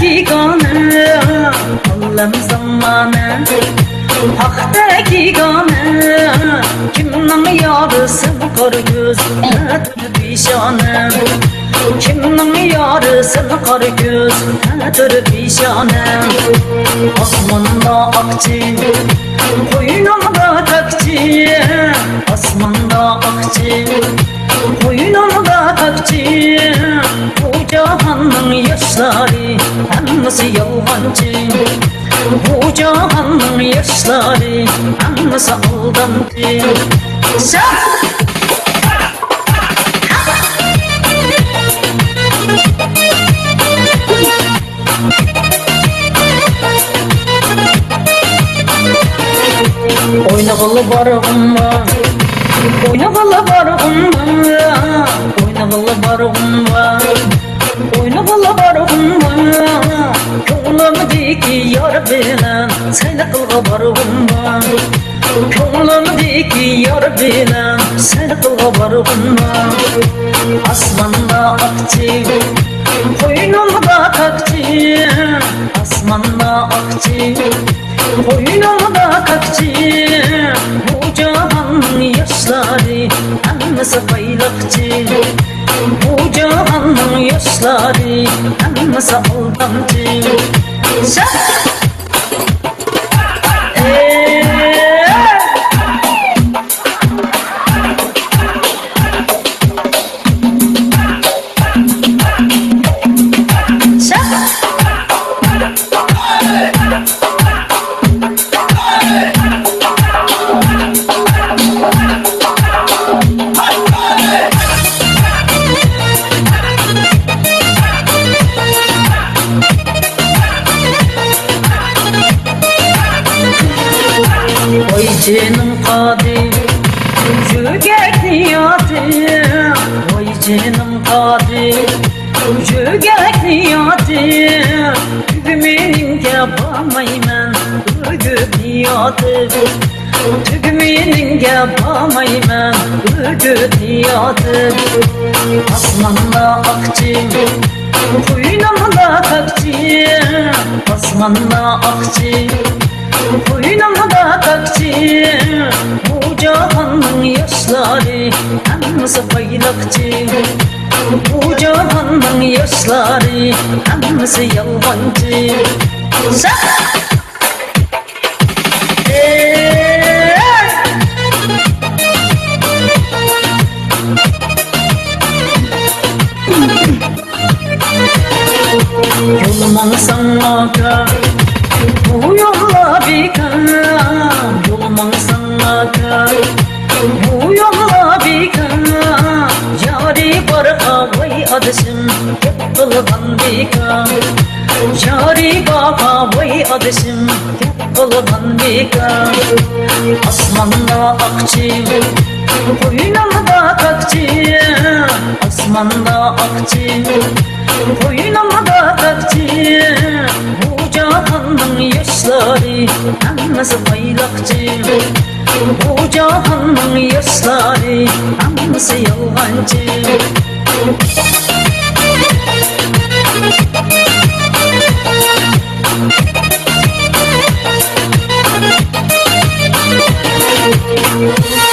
dakikane Allem zamanı Haktaki gane Kimnin yarısın kar göz Nedir pişane Kimnin yarısın kar göz Nedir pişane Osmanda akçı Koynumda takçı Osmanda akçı Koynumda takçı Bu cahanın yaşları Hemmesi yalancı Bu cahanın yaşları Hemmesi aldancı Oynagalı barım var Oynagalı barım var Oynagalı barım var Oynagalı barım var Ko'nglimdagi yar bilan sayla qilg'a barg'im bor Ko'nglimdagi yar bilan sayla qilg'a barg'im bor Osmonda oqchi qo'ynimda taqchi Osmonda oqchi qo'ynimda taqchi Bu jahonning yoshlari hammasi bayroqchi Bu cahanın yaşları Hemmesi aldancı Oy canım kadir Cügek niyatim Oy canım kadir Cügek niyatim Tügmeninge bağmayman Ürgüp niyatim Tügmeninge bağmayman Ürgüp niyatim Osmanda akçı Koynumda takçı Osmanda akçı Koynumda takçı Bu cahanın yaşları Hemmesi bayrakçı Bu cahanın yaşları Hemmesi yalancı Yolman sana kar Bu yolla bikar Yolman sana kar Bu yolla bikar Yari barqa vay adışım Yapılgan bikar Yari barqa vay adışım Yapılgan bikar Osmanda akçı Koynumda takçı Osmanda akçı Koynumda takçı Bu cahanın yaşları Hemmesi bayrakçı Bu cahanın yaşları Hemmesi yalancı Thank you.